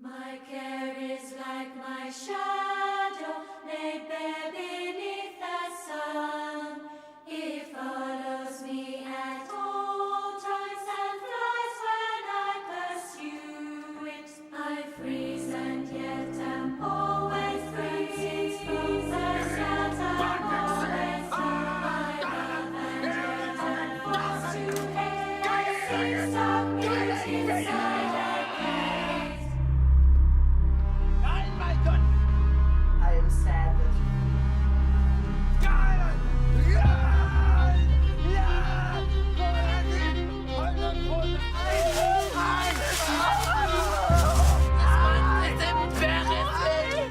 My care is like my shadow, laid bare beneath the sun. It follows me at all times and flies when I pursue it. I freeze and yet am always free. From the start I'm always free. I love and yet am forced to hate. I see some beauty inside. I am sad that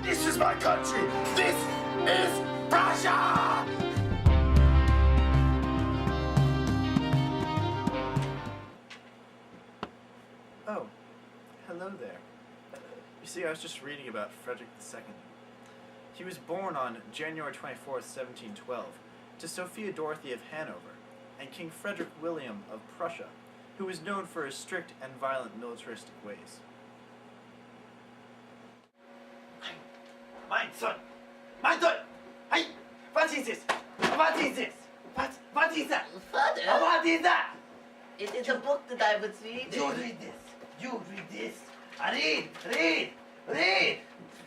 This is my country! This is Prussia! Oh, hello there. You see, I was just reading about Frederick II. He was born on January 24th, 1712, to Sophia Dorothy of Hanover, and King Frederick William of Prussia, who was known for his strict and violent militaristic ways. Mein Son! Hey! What is this? What is this? What is that? Father, What is that? it is a book that I was reading. You read this. You read this. I read.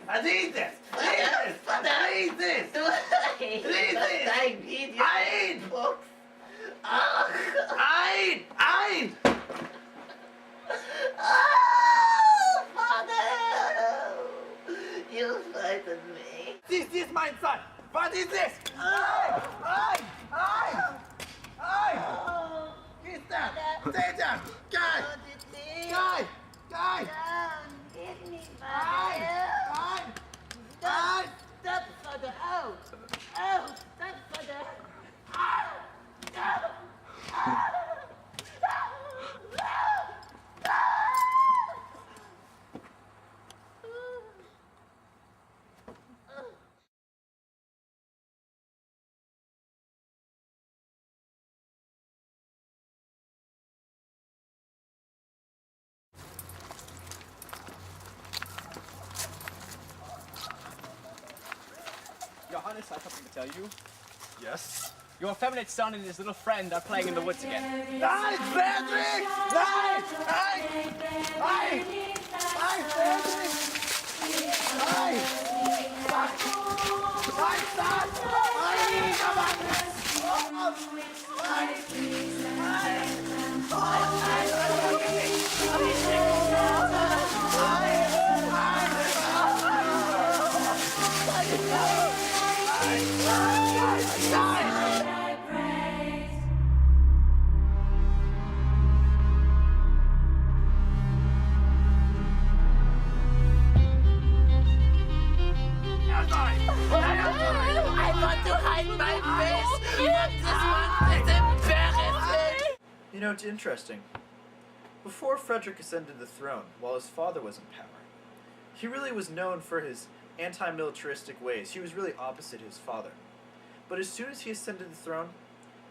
I read this. Father, Read this. do I? Read this. I read your I read. books. Oh, Ein! Father! You frightened me. This is my son. What is this? Ein! Get that. Stay down. Guy! Guy! Give me, Ein! Father. Stop, Father. Oh, stop, Father. Johannes, I have something to tell you. Yes? Your effeminate son and his little friend are playing in the woods again. Nein, Frederick! Nein! Frederick! Nein! You know, it's interesting. Before Frederick ascended the throne, while his father was in power, he really was known for his anti-militaristic ways. He was really opposite his father. But as soon as he ascended the throne,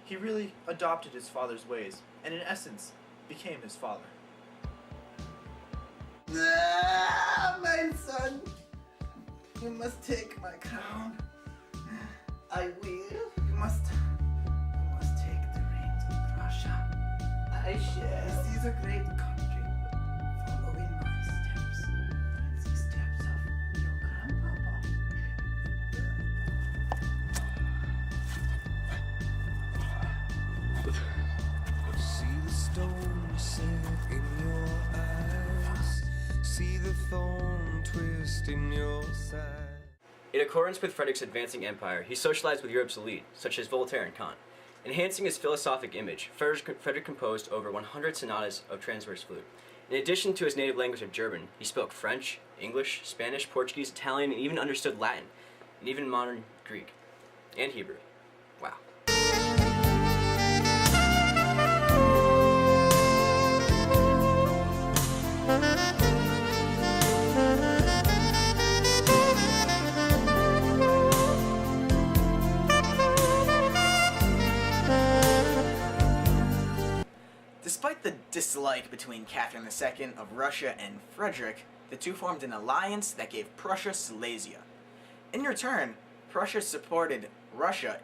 he really adopted his father's ways, and in essence, became his father. Mein son, you must take my crown. I will. You must take the reins of Prussia. I shall. This is a great country. Follow in my steps. And the steps of your grandpapa. See the stone set in your eyes. See the thorn twist in your side. In accordance with Frederick's advancing empire, he socialized with Europe's elite, such as Voltaire and Kant. Enhancing his philosophic image, Frederick composed over 100 sonatas of transverse flute. In addition to his native language of German, he spoke French, English, Spanish, Portuguese, Italian, and even understood Latin, and even modern Greek, and Hebrew. Wow. Despite the dislike between Catherine II of Russia and Frederick, The two formed an alliance that gave Prussia Silesia. In return, Prussia supported Russia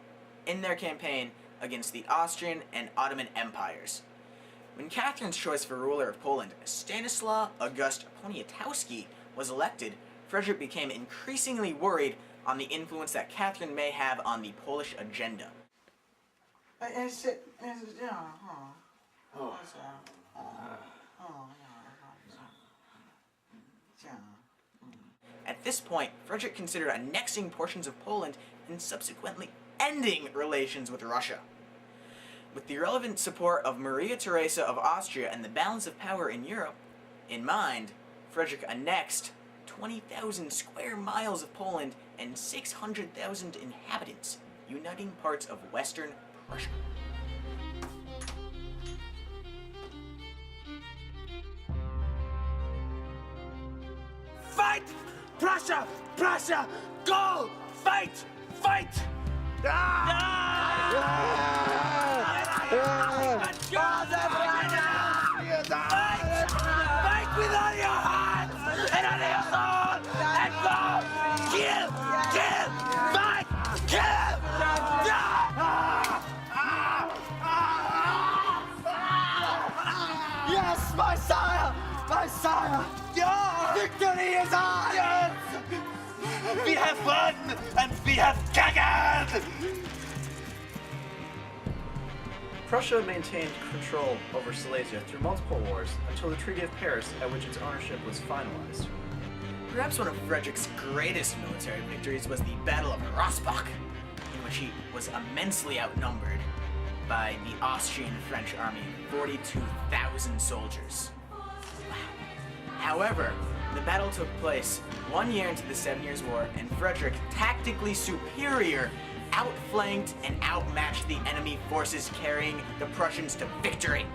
in their campaign against the Austrian and Ottoman empires. When Catherine's choice for ruler of Poland, Stanislaw August Poniatowski, was elected, Frederick became increasingly worried on the influence that Catherine may have on the Polish agenda. At this point, Frederick considered annexing portions of Poland and subsequently ending relations with Russia. With the relevant support of Maria Theresa of Austria and the balance of power in Europe in mind, Frederick annexed 20,000 square miles of Poland and 600,000 inhabitants, uniting parts of western Prussia. Fight! Prussia! Prussia! Go! Fight! Fight! Fight with all your heart and all your soul and go! Kill! Kill! Fight! Kill! Yes, my sire! My sire! Victory is ours! Yes! We have won and we have conquered! Prussia maintained control over Silesia through multiple wars until the Treaty of Paris, at which its ownership was finalized. Perhaps one of Frederick's greatest military victories was the Battle of Rossbach, in which he was immensely outnumbered by the Austrian-French army of 42,000 soldiers. However, the battle took place 1 year into the 7 Years' War, and Frederick, tactically superior, outflanked and outmatched the enemy forces, carrying the Prussians to victory.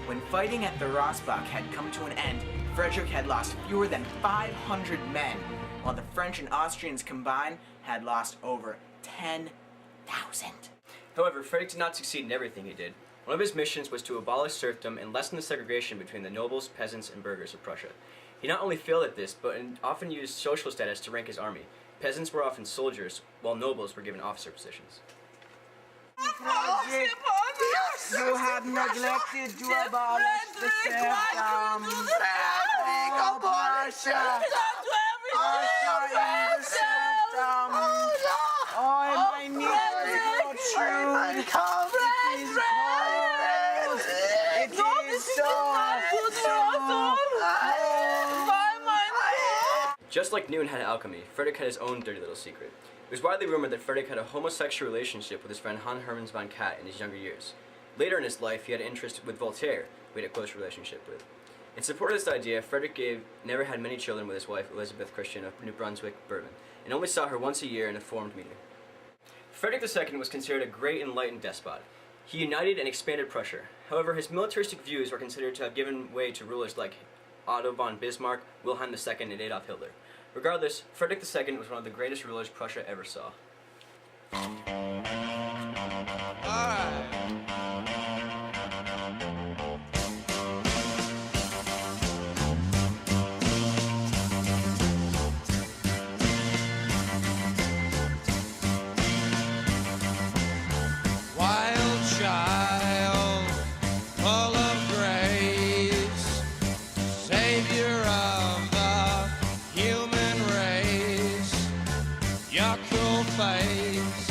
When fighting at the Rossbach had come to an end, Frederick had lost fewer than 500 men, while the French and Austrians combined had lost over 10,000. However, Frederick did not succeed in everything he did. One of his missions was to abolish serfdom and lessen the segregation between the nobles, peasants, and burghers of Prussia. He not only failed at this, but often used social status to rank his army. Peasants were often soldiers, while nobles were given officer positions. You have neglected to abolish the serfdom. Prussia! My knees protrude. It is cold. It is so Just like Newton had alchemy, Frederick had his own dirty little secret. It was widely rumored that Frederick had a homosexual relationship with his friend Hans Hermann von Katt in his younger years. Later in his life, he had an interest with Voltaire, who he had a close relationship with. In support of this idea, Frederick never had many children with his wife, Elizabeth Christian of New Brunswick, Bourbon, and only saw her once a year in a formed meeting. Frederick II was considered a great enlightened despot. He united and expanded Prussia. However, his militaristic views were considered to have given way to rulers like Otto von Bismarck, Wilhelm II, and Adolf Hitler. Regardless, Frederick II was one of the greatest rulers Prussia ever saw. Wild child, full of grace, savior of the human race, your cruel face